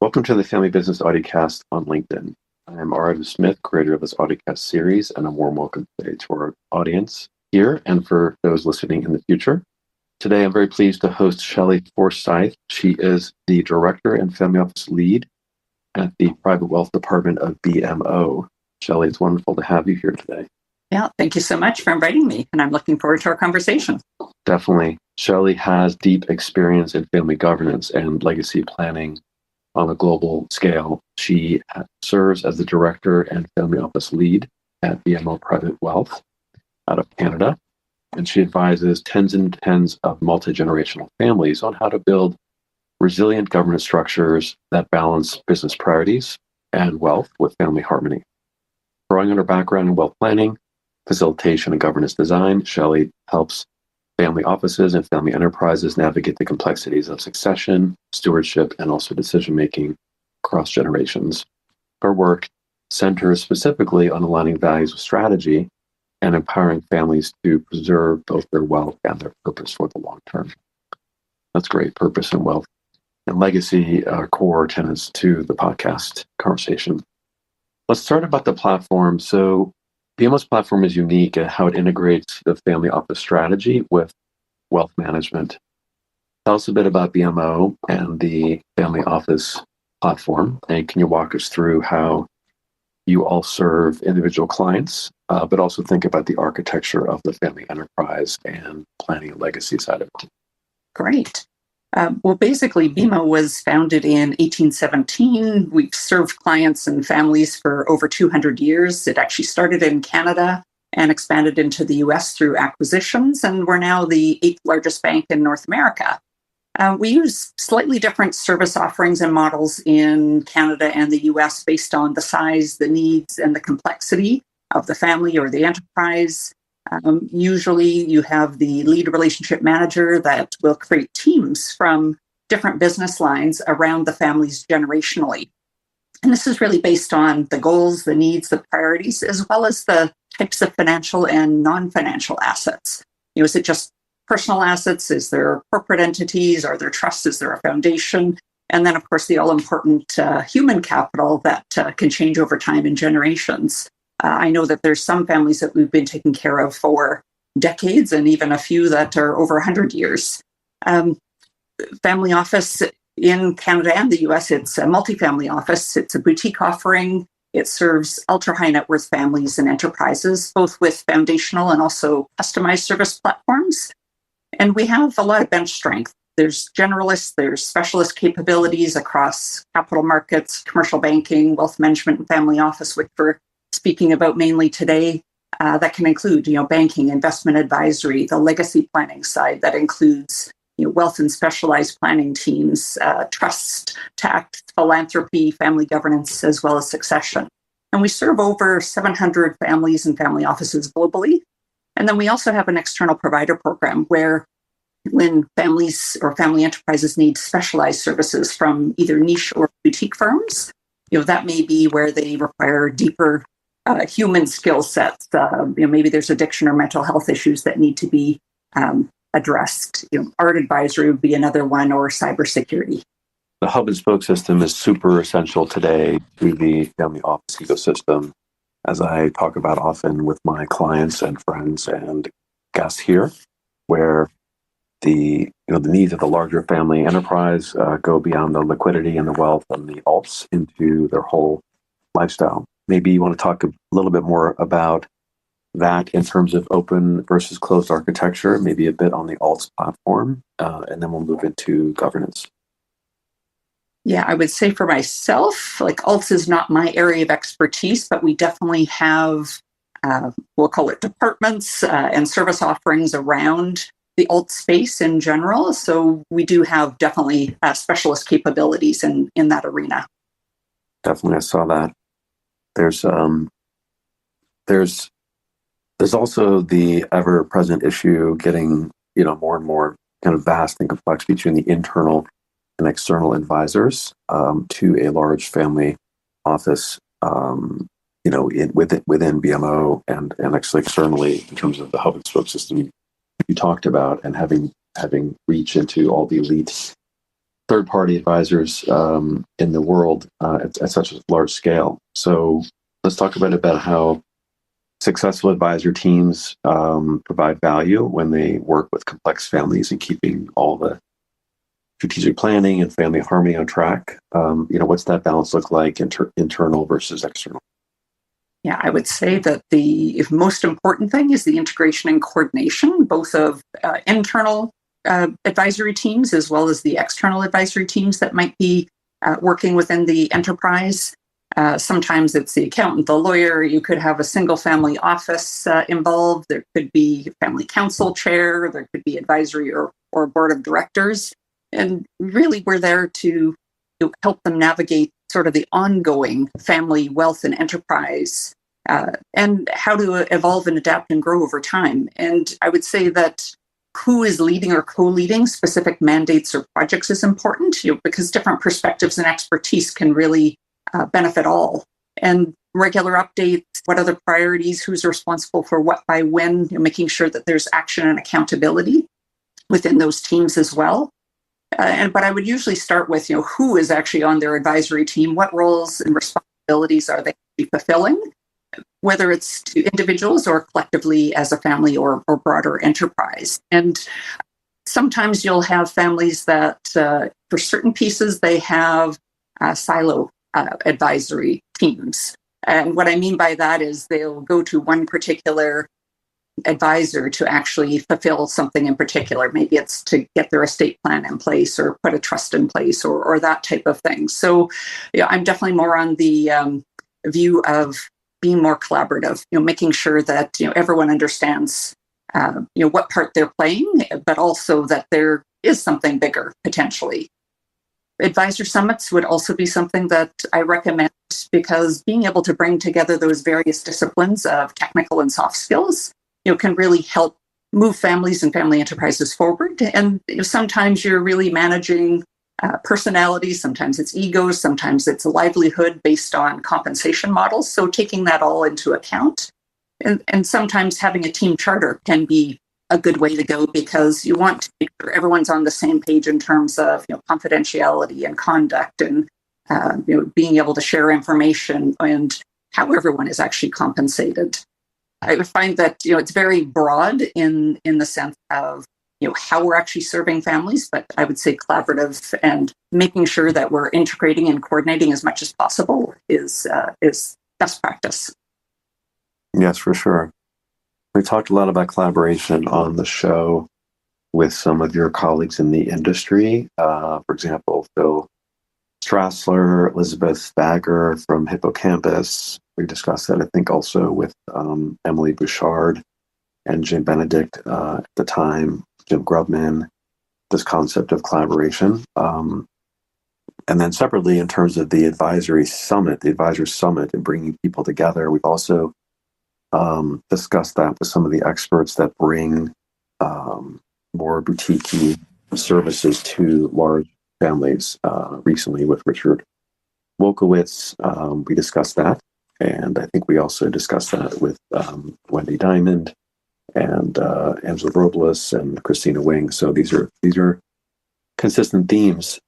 Welcome to the Family Business Audiocast on LinkedIn. I am R. Smith, creator of this Audiocast series, and a warm welcome today to our audience here and for those listening in the future. Today, I'm very pleased to host Shelley Forsyth. She is the Director and Family Office Lead at the Private Wealth Department of BMO. Shelley, it's wonderful to have you here today. Yeah, thank you so much for inviting me, and I'm looking forward to our conversation. Definitely. Shelley has deep experience in family governance and legacy planning on a global scale. She serves as the Director and Family Office Lead at BMO Private Wealth out of Canada, and she advises tens and tens of multi-generational families on how to build resilient governance structures that balance business priorities and wealth with family harmony. Drawing on her background in wealth planning, facilitation, and governance design, Shelley helps family offices and family enterprises navigate the complexities of succession, stewardship, and also decision-making across generations. Her work centers specifically on aligning values with strategy and empowering families to preserve both their wealth and their purpose for the long term. That's great. Purpose and wealth and legacy are core tenets to the podcast conversation. Let's start about the platform. So BMO's platform is unique at how it integrates the family office strategy with wealth management. Tell us a bit about BMO and the family office platform, and can you walk us through how you all serve individual clients, but also think about the architecture of the family enterprise and planning and legacy side of it? Great. Well, basically, BMO was founded in 1817. We've served clients and families for over 200 years. It actually started in Canada and expanded into the US through acquisitions, and we're now the 8th largest bank in North America. We use slightly different service offerings and models in Canada and the US based on the size, the needs, and the complexity of the family or the enterprise. Usually you have the lead relationship manager that will create teams from different business lines around the families generationally. And this is really based on the goals, the needs, the priorities, as well as the types of financial and non-financial assets. Is it just personal assets? Is there corporate entities? Are there trusts? Is there a foundation? And then, of course, the all-important human capital that can change over time in generations. I know that there's some families that we've been taking care of for decades and even a few that are over 100 years. Family office in Canada and the US, it's a multifamily office. It's a boutique offering. It serves ultra-high net worth families and enterprises, both with foundational and also customized service platforms. And we have a lot of bench strength. There's generalists, there's specialist capabilities across capital markets, commercial banking, wealth management, and family office, which we're speaking about mainly today. That can include, banking, investment advisory, the legacy planning side that includes, wealth and specialized planning teams, trust, tax, philanthropy, family governance, as well as succession. And we serve over 700 families and family offices globally. And then we also have an external provider program where when families or family enterprises need specialized services from either niche or boutique firms, that may be where they require deeper human skill sets. Maybe there's addiction or mental health issues that need to be addressed. Art advisory would be another one, or cybersecurity. The hub and spoke system is super essential today to the family office ecosystem, as I talk about often with my clients and friends and guests here, where the needs of the larger family enterprise go beyond the liquidity and the wealth and the alts into their whole lifestyle. Maybe you want to talk a little bit more about that in terms of open versus closed architecture, maybe a bit on the alts platform, and then we'll move into governance. Yeah, I would say for myself, alts is not my area of expertise, but we definitely have, we'll call it departments and service offerings around the alt space in general. So we do have definitely specialist capabilities in that arena. Definitely, I saw that. There's also the ever-present issue getting more and more kind of vast and complex between the internal and external advisors to a large family office, within BMO and actually externally in terms of the hub and spoke system you talked about, and having reach into all the elite third-party advisors in the world at such a large scale. So let's talk about how successful advisor teams provide value when they work with complex families and keeping all the strategic planning and family harmony on track. What's that balance look like, internal versus external? Yeah, I would say that the most important thing is the integration and coordination, both of internal advisory teams as well as the external advisory teams that might be working within the enterprise. Sometimes it's the accountant, the lawyer. You could have a single family office involved. There could be family council chair. There could be advisory or board of directors. And really, we're there to help them navigate sort of the ongoing family wealth and enterprise and how to evolve and adapt and grow over time. And I would say that who is leading or co-leading specific mandates or projects is important, because different perspectives and expertise can really benefit all. And regular updates, what are the priorities, who's responsible for what by when, making sure that there's action and accountability within those teams as well. But I would usually start with, who is actually on their advisory team, what roles and responsibilities are they fulfilling, whether it's to individuals or collectively as a family or broader enterprise. And sometimes you'll have families that, for certain pieces, they have silo advisory teams. And what I mean by that is they'll go to one particular advisor to actually fulfill something in particular. Maybe it's to get their estate plan in place or put a trust in place or that type of thing. So I'm definitely more on the view of being more collaborative, making sure that everyone understands what part they're playing, but also that there is something bigger potentially. Advisor summits would also be something that I recommend, because being able to bring together those various disciplines of technical and soft skills can really help move families and family enterprises forward. And sometimes you're really managing personalities, sometimes it's egos, sometimes it's a livelihood based on compensation models. So taking that all into account. And sometimes having a team charter can be a good way to go, because you want to make sure everyone's on the same page in terms of confidentiality and conduct and being able to share information and how everyone is actually compensated. I would find that it's very broad in the sense of how we're actually serving families, but I would say collaborative and making sure that we're integrating and coordinating as much as possible is best practice. Yes, for sure. We talked a lot about collaboration on the show with some of your colleagues in the industry. For example, Phil Strassler, Elizabeth Bagger from Hippocampus. We discussed that, I think, also with Emily Bouchard and Jim Benedict at the time, Jim Grubman, this concept of collaboration. And then separately, in terms of the advisor summit and bringing people together, we've also discussed that with some of the experts that bring more boutique services to large families. Recently with Richard Wolkowitz, we discussed that. And I think we also discussed that with Wendy Diamond and Angela Robles and Christina Wing. So these are consistent themes.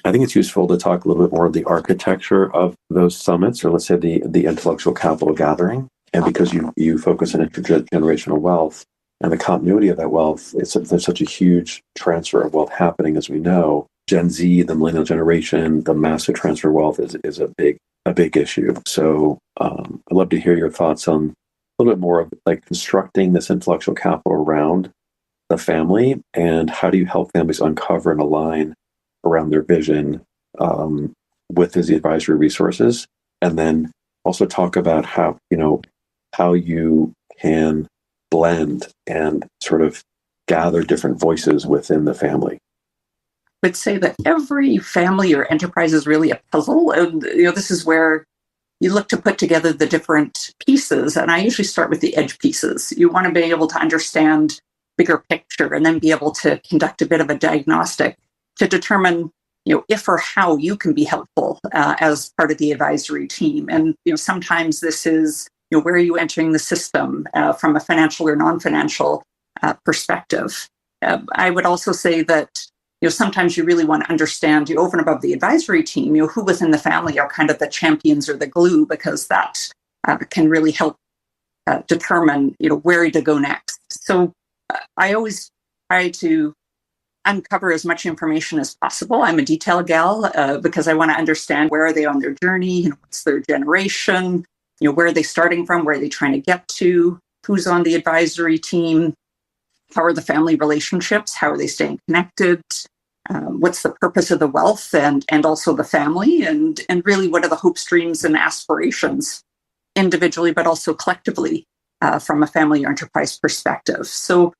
I think it's useful to talk a little bit more of the architecture of those summits, or let's say the intellectual capital gathering. And because you focus on intergenerational wealth and the continuity of that wealth, there's such a huge transfer of wealth happening, as we know. Gen Z, the millennial generation, the massive transfer of wealth is a big issue. So I'd love to hear your thoughts on a little bit more of like constructing this intellectual capital around the family, and how do you help families uncover and align around their vision with the advisory resources, and then also talk about how you can blend and sort of gather different voices within the family. I would say that every family or enterprise is really a puzzle. And this is where you look to put together the different pieces. And I usually start with the edge pieces. You want to be able to understand bigger picture and then be able to conduct a bit of a diagnostic to determine if or how you can be helpful as part of the advisory team. And sometimes this is where are you entering the system from a financial or non-financial perspective. I would also say that sometimes you really want to understand, over and above the advisory team, who within the family are kind of the champions or the glue, because that can really help determine, where to go next. So I always try to uncover as much information as possible. I'm a detail gal because I want to understand where are they on their journey, what's their generation, where are they starting from, where are they trying to get to, who's on the advisory team, how are the family relationships, how are they staying connected, what's the purpose of the wealth and also the family, and really what are the hopes, dreams, and aspirations individually, but also collectively from a family or enterprise perspective. So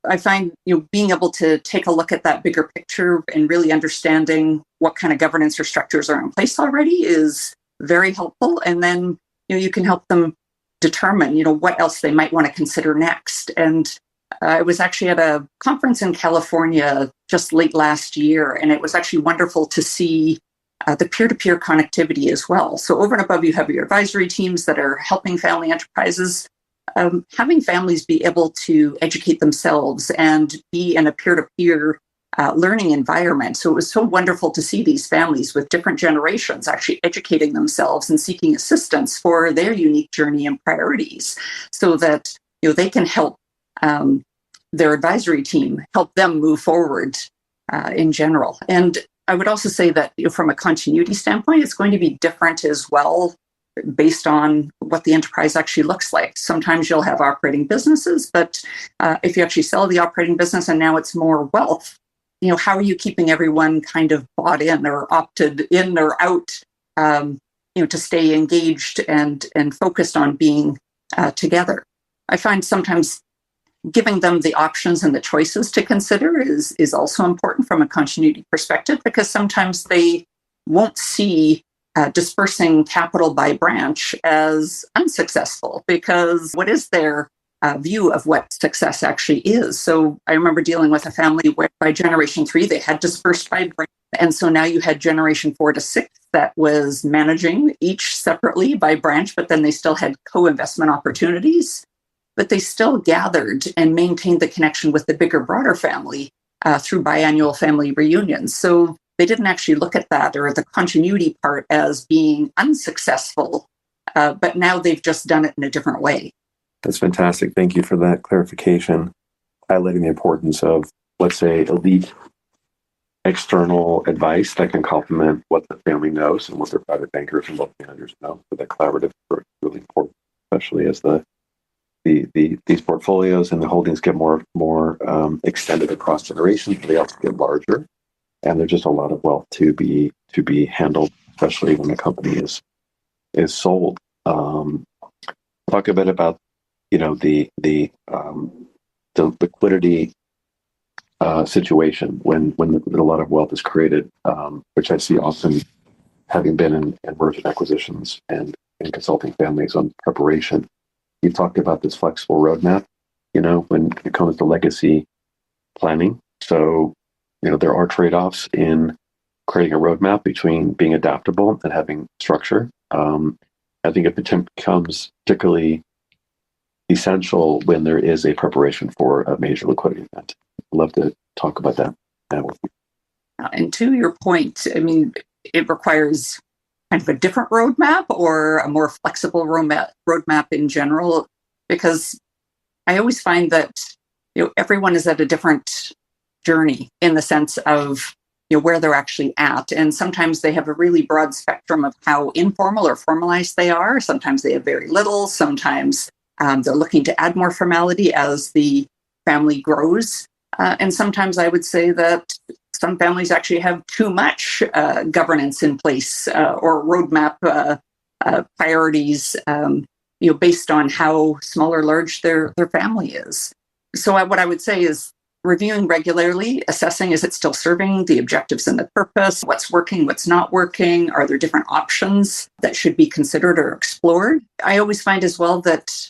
I find being able to take a look at that bigger picture and really understanding what kind of governance or structures are in place already is very helpful. And then you can help them determine what else they might want to consider next. And I was actually at a conference in California just late last year, and it was actually wonderful to see the peer-to-peer connectivity as well. So over and above, you have your advisory teams that are helping family enterprises. Having families be able to educate themselves and be in a peer-to-peer learning environment. So it was so wonderful to see these families with different generations actually educating themselves and seeking assistance for their unique journey and priorities, so that they can help their advisory team help them move forward in general. And I would also say that from a continuity standpoint, it's going to be different as well, based on what the enterprise actually looks like. Sometimes you'll have operating businesses, but if you actually sell the operating business and now it's more wealth, how are you keeping everyone kind of bought in or opted in or out, to stay engaged and focused on being together? I find sometimes giving them the options and the choices to consider is also important from a continuity perspective, because sometimes they won't see dispersing capital by branch as unsuccessful, because what is their view of what success actually is? So I remember dealing with a family where by generation 3, they had dispersed by branch. And so now you had generation 4 to 6 that was managing each separately by branch, but then they still had co-investment opportunities. But they still gathered and maintained the connection with the bigger, broader family through biannual family reunions. So they didn't actually look at that or the continuity part as being unsuccessful, but now they've just done it in a different way. That's fantastic. Thank you for that clarification, highlighting the importance of, let's say, elite external advice that can complement what the family knows and what their private bankers and wealth managers know. So that collaborative approach is really important, especially as these portfolios and the holdings get more extended across generations. They also get larger, and there's just a lot of wealth to be handled, especially when the company is sold. Talk a bit about the liquidity situation when a lot of wealth is created, which I see often, having been in merger and acquisitions and in consulting families on preparation. You talked about this flexible roadmap, when it comes to legacy planning. So, there are trade-offs in creating a roadmap between being adaptable and having structure. I think it becomes particularly essential when there is a preparation for a major liquidity event. I'd love to talk about that now with you. And to your point, it requires kind of a different roadmap or a more flexible roadmap in general, because I always find that everyone is at a different journey in the sense of where they're actually at, and sometimes they have a really broad spectrum of how informal or formalized they are. Sometimes they have very little. Sometimes they're looking to add more formality as the family grows, and sometimes I would say that some families actually have too much governance in place or roadmap priorities, based on how small or large their family is. So what I would say is reviewing regularly, assessing, is it still serving the objectives and the purpose? What's working, what's not working? Are there different options that should be considered or explored? I always find as well that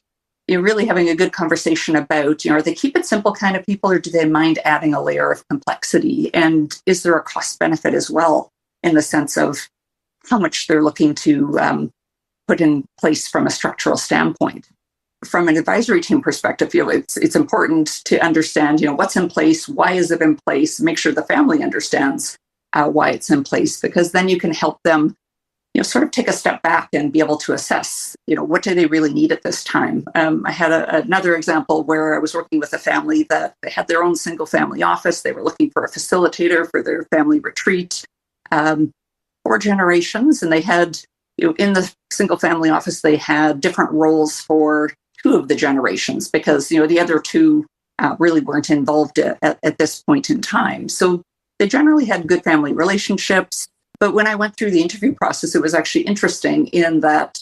you're really having a good conversation about, are they keep it simple kind of people, or do they mind adding a layer of complexity? And is there a cost benefit as well, in the sense of how much they're looking to put in place from a structural standpoint? from an advisory team perspective, it's important to understand, what's in place, why is it in place, make sure the family understands why it's in place, because then you can help them, sort of take a step back and be able to assess, what do they really need at this time. I had another example where I was working with a family that they had their own single family office. They were looking for a facilitator for their family retreat, 4 generations, and they had, in the single family office, they had different roles for 2 of the generations because, the other 2 really weren't involved at this point in time. So they generally had good family relationships. But when I went through the interview process, it was actually interesting in that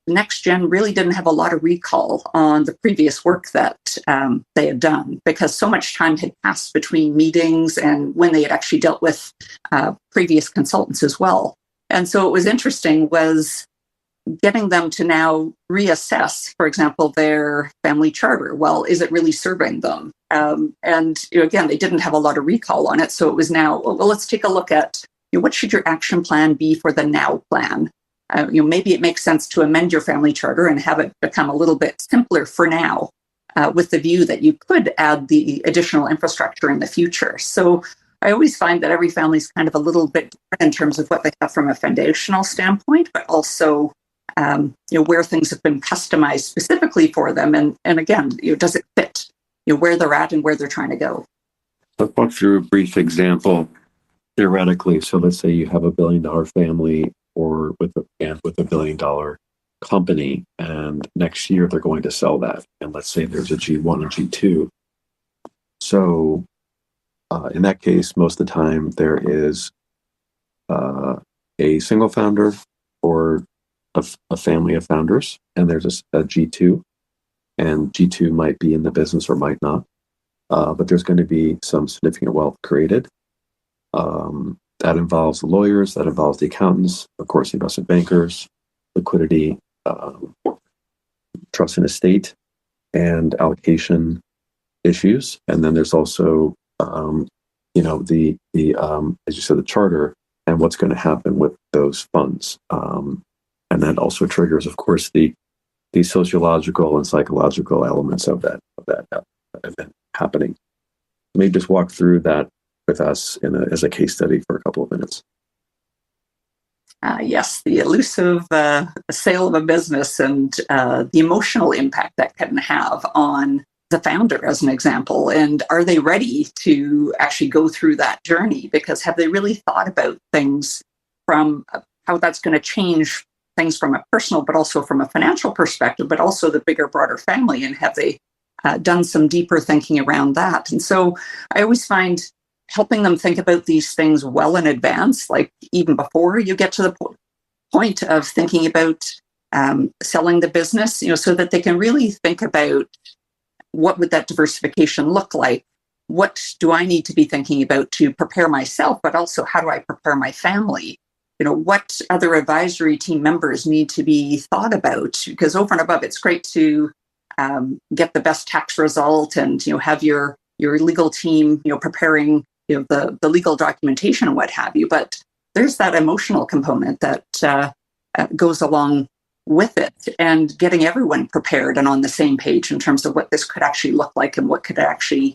Next Gen really didn't have a lot of recall on the previous work that they had done because so much time had passed between meetings and when they had actually dealt with previous consultants as well. And so it was interesting was getting them to now reassess, for example, their family charter. Well, is it really serving them? And again, they didn't have a lot of recall on it. So it was now, well, let's take a look at what should your action plan be for the now plan? Maybe it makes sense to amend your family charter and have it become a little bit simpler for now, with the view that you could add the additional infrastructure in the future. So I always find that every family is kind of a little bit different in terms of what they have from a foundational standpoint, but also where things have been customized specifically for them. And again, does it fit where they're at and where they're trying to go? Let's walk through a brief example theoretically. So let's say you have $1 billion family or with a $1 billion company, and next year they're going to sell that. And let's say there's a G1 and G2. So in that case, most of the time there is a single founder or a family of founders, and there's a G2, and G2 might be in the business or might not, but there's going to be some significant wealth created. That involves the lawyers, that involves the accountants, of course, investment bankers, liquidity, trust and estate, and allocation issues. And then there's also, the as you said, the charter and what's going to happen with those funds. And that also triggers, of course, the sociological and psychological elements of that event happening. Maybe just walk through that with us as a case study for a couple of minutes. Yes, the elusive sale of a business and the emotional impact that can have on the founder, as an example. And are they ready to actually go through that journey? Because have they really thought about things from how that's going to change things from a personal, but also from a financial perspective, but also the bigger, broader family? And have they done some deeper thinking around that? And so I always find helping them think about these things well in advance, like even before you get to the point of thinking about selling the business, so that they can really think about what would that diversification look like? What do I need to be thinking about to prepare myself, but also how do I prepare my family? What other advisory team members need to be thought about? Because over and above, it's great to get the best tax result and have your legal team preparing the legal documentation and what have you. But there's that emotional component that goes along with it, and getting everyone prepared and on the same page in terms of what this could actually look like and what could it actually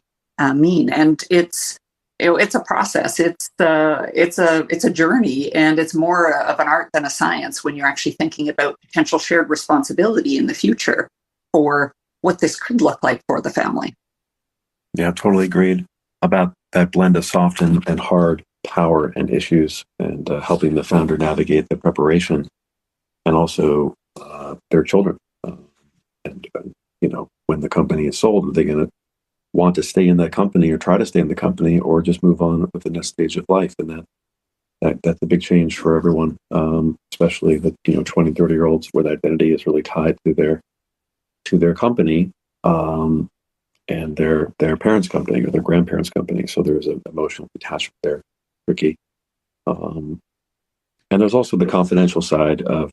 mean. And it's a process. It's a journey, and it's more of an art than a science when you're actually thinking about potential shared responsibility in the future for what this could look like for the family. Yeah, totally agreed about that blend of soft and hard power and issues, and helping the founder navigate the preparation, and also their children. When the company is sold, are they going to want to stay in that company or try to stay in the company, or just move on with the next stage of life? And that's a big change for everyone, especially the 20, 30-year-olds where the identity is really tied to their company, and their parents' company or their grandparents' company. So there's an emotional attachment there, tricky. And there's also the confidential side of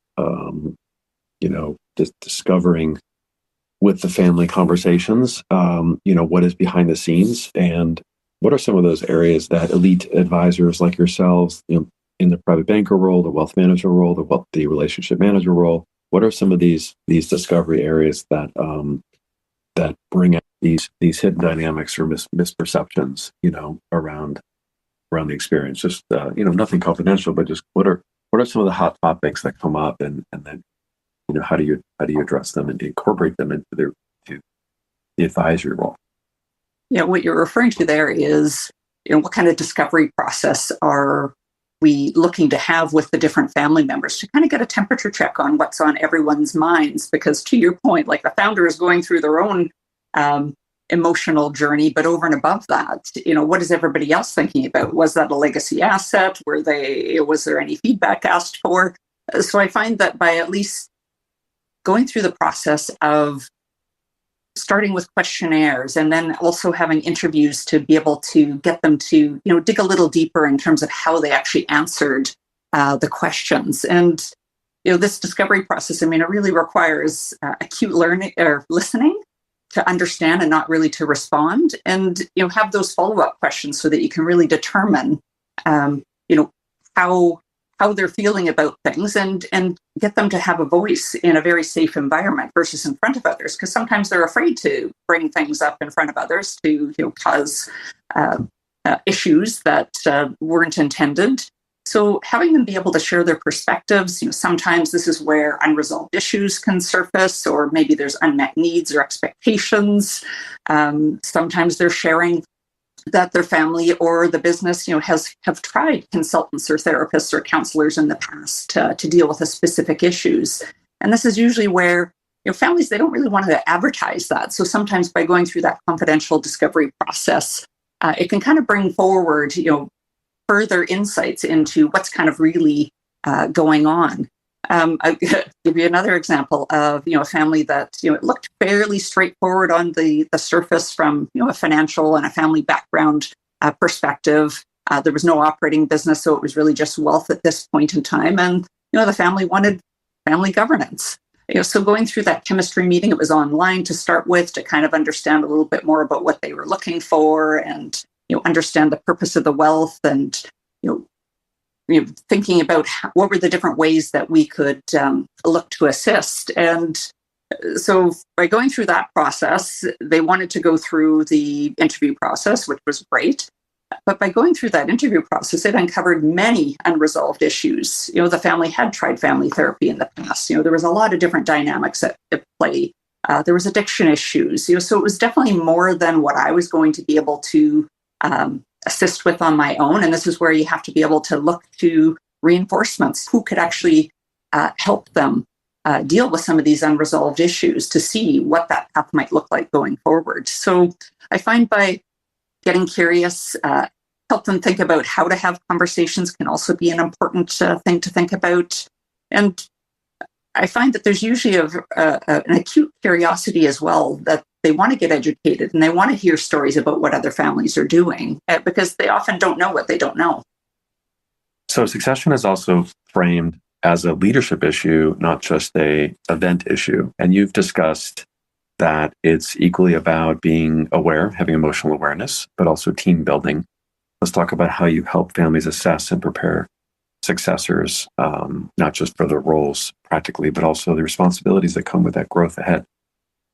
just discovering with the family conversations, what is behind the scenes, and what are some of those areas that elite advisors like yourselves, in the private banker role, the wealth manager role, the relationship manager role, what are some of these discovery areas that that bring out these hidden dynamics or misperceptions, around the experience? Just nothing confidential, but just what are some of the hot topics that come up, and then how do you address them and incorporate them to the advisory role? Yeah, what you're referring to there is, what kind of discovery process are we looking to have with the different family members to kind of get a temperature check on what's on everyone's minds? Because to your point, like, the founder is going through their own emotional journey, but over and above that, what is everybody else thinking about? Was that a legacy asset? Was there any feedback asked for? So I find that by at least going through the process of starting with questionnaires and then also having interviews to be able to get them to, dig a little deeper in terms of how they actually answered the questions. And, this discovery process, it really requires acute learning or listening to understand and not really to respond, and, have those follow-up questions so that you can really determine, how they're feeling about things, and get them to have a voice in a very safe environment versus in front of others, because sometimes they're afraid to bring things up in front of others to cause issues that weren't intended. So having them be able to share their perspectives, sometimes this is where unresolved issues can surface, or maybe there's unmet needs or expectations. Sometimes they're sharing that their family or the business, have tried consultants or therapists or counselors in the past to deal with a specific issues. And this is usually where, families, they don't really want to advertise that. So sometimes by going through that confidential discovery process, it can kind of bring forward, further insights into what's kind of really going on. I'll give you another example of, a family that, it looked fairly straightforward on the surface from, a financial and a family background perspective. There was no operating business, so it was really just wealth at this point in time. And, the family wanted family governance. So going through that chemistry meeting, it was online to start with, to kind of understand a little bit more about what they were looking for, and, understand the purpose of the wealth, and, thinking about what were the different ways that we could look to assist. And so by going through that process, they wanted to go through the interview process, which was great. But by going through that interview process, it uncovered many unresolved issues. The family had tried family therapy in the past. There was a lot of different dynamics at play. There was addiction issues. So it was definitely more than what I was going to be able to assist with on my own. And this is where you have to be able to look to reinforcements, who could actually help them deal with some of these unresolved issues, to see what that path might look like going forward. So I find by getting curious, help them think about how to have conversations can also be an important thing to think about. And I find that there's usually an acute curiosity as well, that they want to get educated and they want to hear stories about what other families are doing, because they often don't know what they don't know. So succession is also framed as a leadership issue, not just a event issue. And you've discussed that it's equally about being aware, having emotional awareness, but also team building. Let's talk about how you help families assess and prepare successors, not just for their roles practically, but also the responsibilities that come with that growth ahead.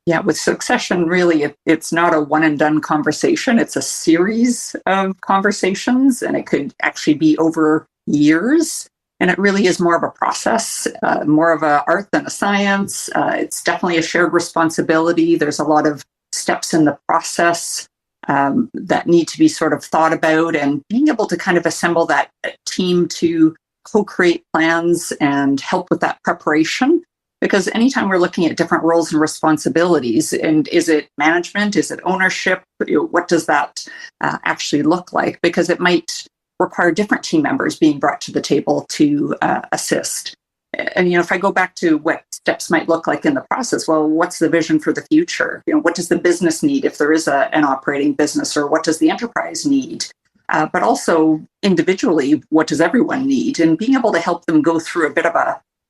Yeah, with succession, really, it's not a one and done conversation. It's a series of conversations, and it could actually be over years. And it really is more of a process, more of an art than a science. It's definitely a shared responsibility. There's a lot of steps in the process that need to be sort of thought about, and being able to kind of assemble that team to co-create plans and help with that preparation. Because anytime we're looking at different roles and responsibilities, and is it management, is it ownership, what does that actually look like? Because it might require different team members being brought to the table to assist. And, if I go back to what steps might look like in the process, well, what's the vision for the future? What does the business need if there is an operating business, or what does the enterprise need? But also individually, what does everyone need? And being able to help them go through a bit of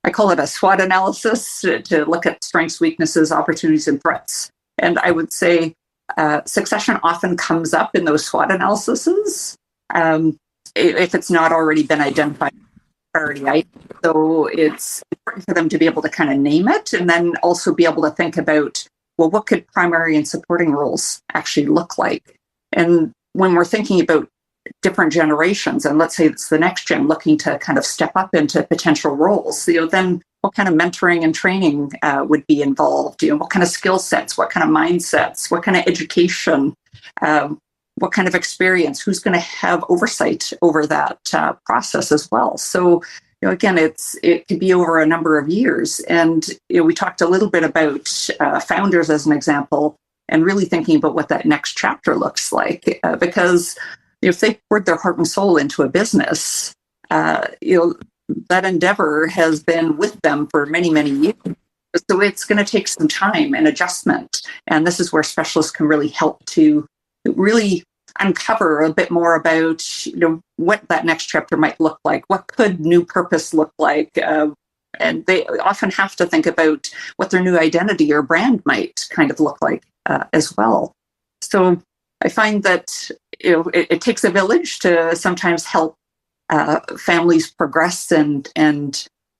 I call it a SWOT analysis, to look at strengths, weaknesses, opportunities, and threats. And I would say succession often comes up in those SWOT analyses, if it's not already been identified. priority item. So it's important for them to be able to kind of name it and then also be able to think about, well, what could primary and supporting roles actually look like? And when we're thinking about different generations, and let's say it's the next gen looking to kind of step up into potential roles, then what kind of mentoring and training would be involved? What kind of skill sets, what kind of mindsets, what kind of education, what kind of experience, who's going to have oversight over that process as well. So, again, it could be over a number of years. And, we talked a little bit about founders as an example and really thinking about what that next chapter looks like. Because if they poured their heart and soul into a business, that endeavor has been with them for many, many years. So it's going to take some time and adjustment. And this is where specialists can really help to really uncover a bit more about what that next chapter might look like. What could new purpose look like? And they often have to think about what their new identity or brand might kind of look like as well. So I find that it takes a village to sometimes help families progress and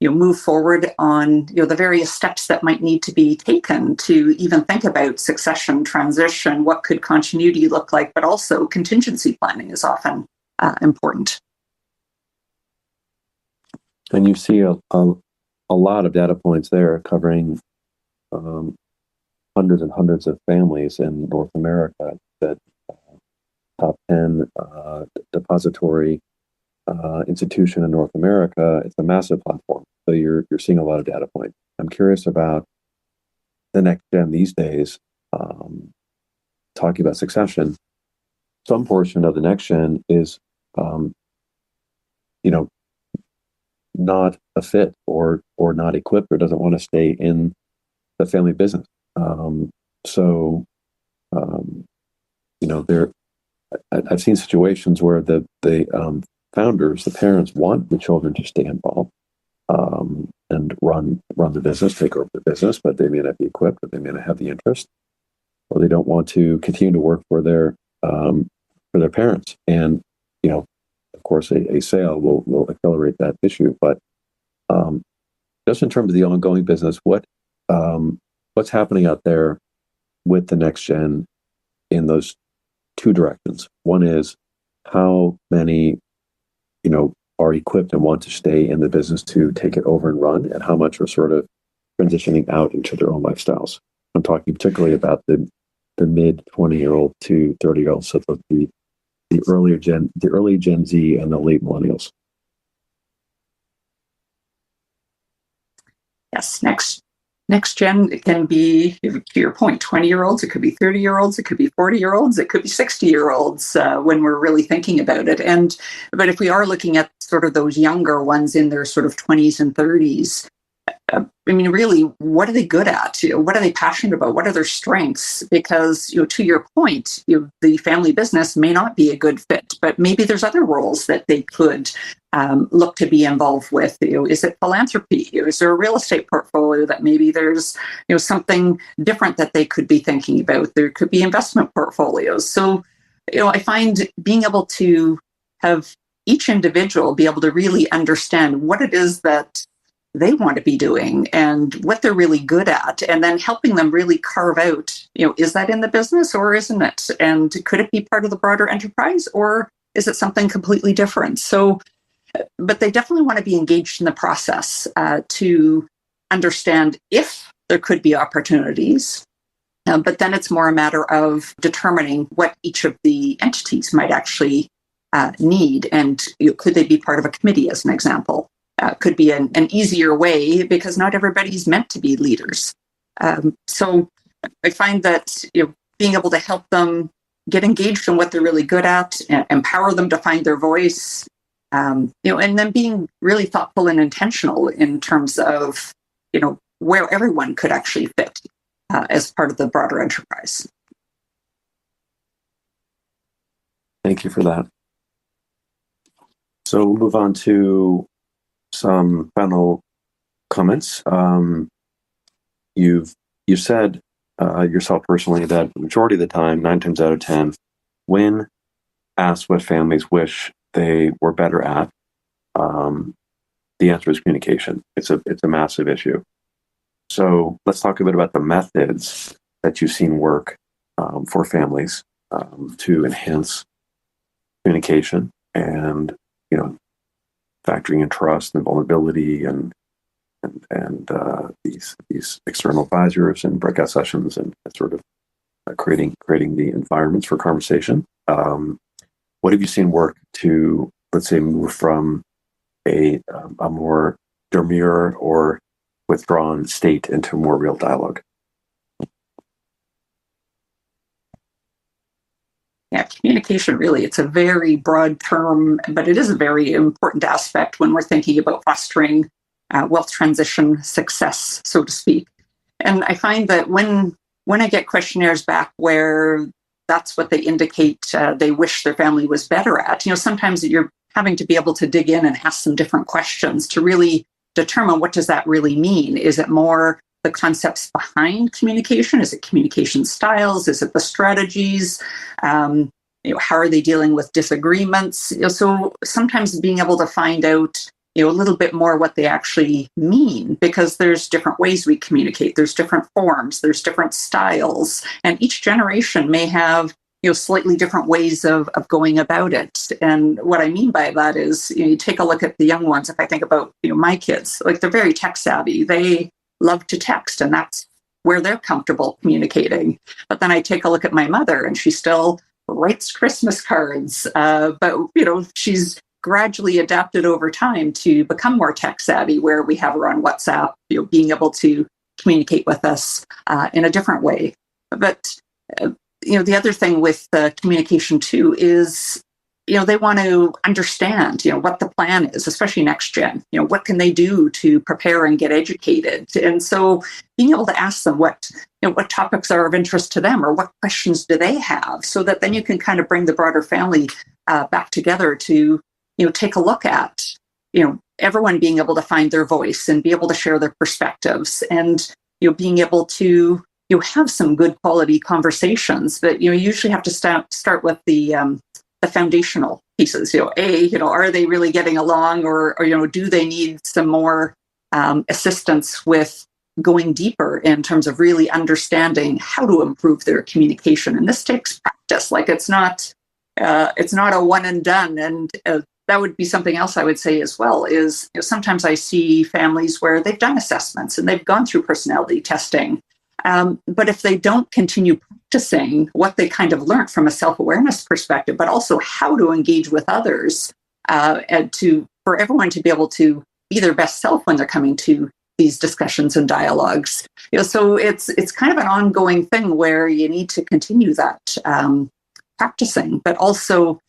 move forward on the various steps that might need to be taken to even think about succession, transition, what could continuity look like, but also contingency planning is often important. And you see a lot of data points there covering hundreds and hundreds of families in North America. That top 10 depository institution in North America. It's a massive platform. So you're seeing a lot of data points. I'm curious about the next gen these days, talking about succession. Some portion of the next gen is, not a fit or not equipped or doesn't want to stay in the family business. I've seen situations where the founders, the parents, want the children to stay involved and run the business, take over the business, but they may not be equipped, or they may not have the interest, or they don't want to continue to work for their parents. And of course, a sale will accelerate that issue. But just in terms of the ongoing business, what's happening out there with the next gen in those two directions? One is how many are equipped and want to stay in the business to take it over and run, and how much are sort of transitioning out into their own lifestyles. I'm talking particularly about the mid 20-year-old to 30-year-old, so the early Gen Z and the late millennials. Yes, next gen, it can be, to your point, 20-year-olds, it could be 30-year-olds, it could be 40-year-olds, it could be 60-year-olds when we're really thinking about it. But if we are looking at sort of those younger ones in their sort of 20s and 30s, really, what are they good at? What are they passionate about? What are their strengths? Because, to your point, the family business may not be a good fit, but maybe there's other roles that they could look to be involved with. Is it philanthropy? Is there a real estate portfolio that maybe there's something different that they could be thinking about? There could be investment portfolios. So, I find being able to have each individual be able to really understand what it is that they want to be doing and what they're really good at, and then helping them really carve out, is that in the business or isn't it? And could it be part of the broader enterprise, or is it something completely different? So, but they definitely want to be engaged in the process to understand if there could be opportunities. But then it's more a matter of determining what each of the entities might actually need. And could they be part of a committee, as an example? Could be an easier way, because not everybody's meant to be leaders. So I find that being able to help them get engaged in what they're really good at, empower them to find their voice, and then being really thoughtful and intentional in terms of where everyone could actually fit as part of the broader enterprise. Thank you for that. So we'll move on to some final comments. You've said yourself personally that the majority of the time, 9 times out of 10, when asked what families wish they were better at, the answer is communication. It's a massive issue. So let's talk a bit about the methods that you've seen work for families to enhance communication and, factoring in trust and vulnerability and these external advisors and breakout sessions and sort of creating the environments for conversation. What have you seen work to, let's say, move from a more demure or withdrawn state into more real dialogue? Yeah, communication really, it's a very broad term, but it is a very important aspect when we're thinking about fostering wealth transition success, so to speak. And I find that when I get questionnaires back where that's what they indicate they wish their family was better at, sometimes you're having to be able to dig in and ask some different questions to really determine what does that really mean. Is it more the concepts behind communication? Is it communication styles? Is it the strategies? How are they dealing with disagreements? So sometimes being able to find out a little bit more what they actually mean, because there's different ways we communicate. There's different forms. There's different styles, and each generation may have slightly different ways of going about it. And what I mean by that is, you take a look at the young ones. If I think about my kids, like they're very tech savvy. They love to text, and that's where they're comfortable communicating. But then I take a look at my mother, and she still writes Christmas cards, but she's gradually adapted over time to become more tech savvy, where we have her on WhatsApp, being able to communicate with us in a different way. But the other thing with communication too is they want to understand what the plan is, especially next gen. What can they do to prepare and get educated? And so being able to ask them what topics are of interest to them, or what questions do they have, so that then you can kind of bring the broader family back together to take a look at everyone being able to find their voice and be able to share their perspectives, and being able to have some good quality conversations. But you usually have to start with the foundational pieces. Are they really getting along, or do they need some more assistance with going deeper in terms of really understanding how to improve their communication? And this takes practice. Like it's not a one and done. And that would be something else I would say as well is, sometimes I see families where they've done assessments and they've gone through personality testing. But if they don't continue practicing what they kind of learned from a self-awareness perspective, but also how to engage with others, and for everyone to be able to be their best self when they're coming to these discussions and dialogues. So it's kind of an ongoing thing where you need to continue that practicing, but also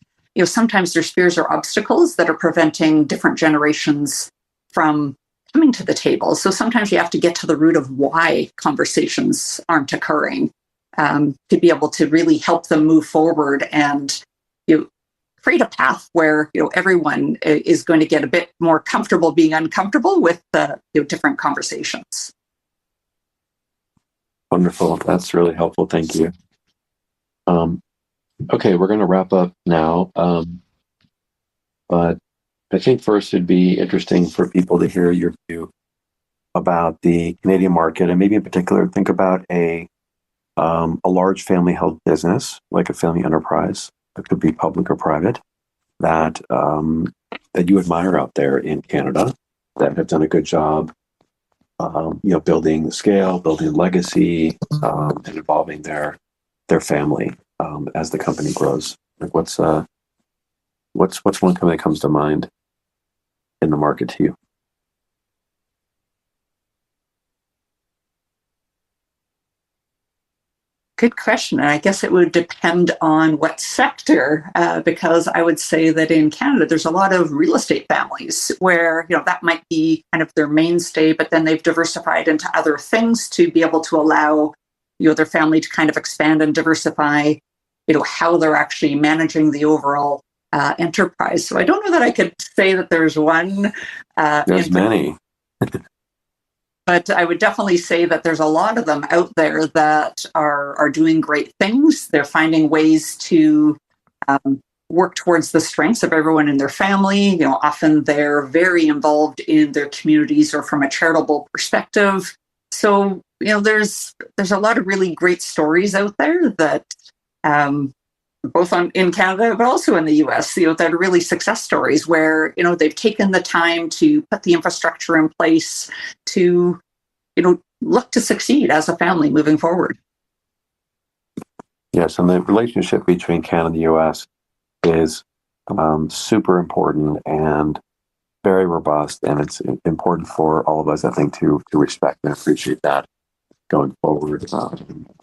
sometimes there's fears or obstacles that are preventing different generations from coming to the table. So sometimes you have to get to the root of why conversations aren't occurring, to be able to really help them move forward and create a path where everyone is going to get a bit more comfortable being uncomfortable with the different conversations. Wonderful. That's really helpful. Thank you. Okay, we're going to wrap up now. But I think first it'd be interesting for people to hear your view about the Canadian market, and maybe in particular think about a large family-held business, like a family enterprise that could be public or private, that you admire out there in Canada, that have done a good job, building scale, building legacy, and involving their family as the company grows. Like what's one company that comes to mind in the market to you? Good question. And I guess it would depend on what sector, because I would say that in Canada, there's a lot of real estate families where, that might be kind of their mainstay, but then they've diversified into other things to be able to allow, their family to kind of expand and diversify, how they're actually managing the overall enterprise. So I don't know that I could say that there's one. There's many. But I would definitely say that there's a lot of them out there that are doing great things. They're finding ways to work towards the strengths of everyone in their family. Often they're very involved in their communities or from a charitable perspective. So, there's a lot of really great stories out there that both in Canada, but also in the US, that are really success stories where, they've taken the time to put the infrastructure in place to, look to succeed as a family moving forward. Yes, and the relationship between Canada and the US is super important and very robust, and it's important for all of us, I think, to respect and appreciate that going forward,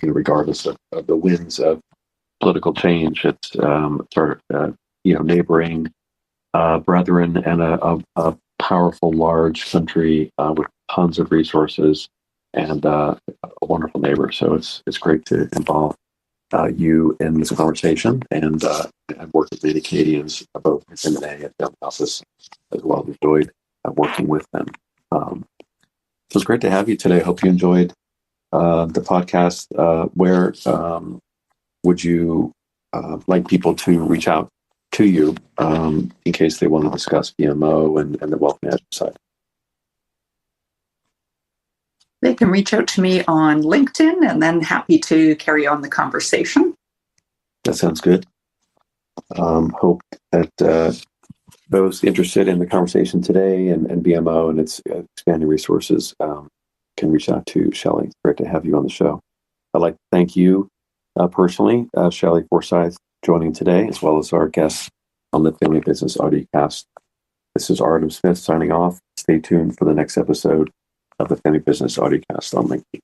regardless of the winds of political change. It's sort of neighboring brethren and a powerful, large country with tons of resources and a wonderful neighbor. So it's great to involve you in this conversation, and I've worked with many Canadians, both in M&A and family office as well. I've enjoyed working with them. So it's great to have you today. I hope you enjoyed the podcast. Where would you like people to reach out to you in case they want to discuss BMO and the wealth management side? They can reach out to me on LinkedIn, and then happy to carry on the conversation. That sounds good. Hope that those interested in the conversation today and BMO and its expanding resources can reach out to Shelley. Great to have you on the show. I'd like to thank you personally, Shelley Forsyth, joining today, as well as our guests on the Family Business Audiocast. This is Artem Smith signing off. Stay tuned for the next episode of the Family Business Audiocast on LinkedIn.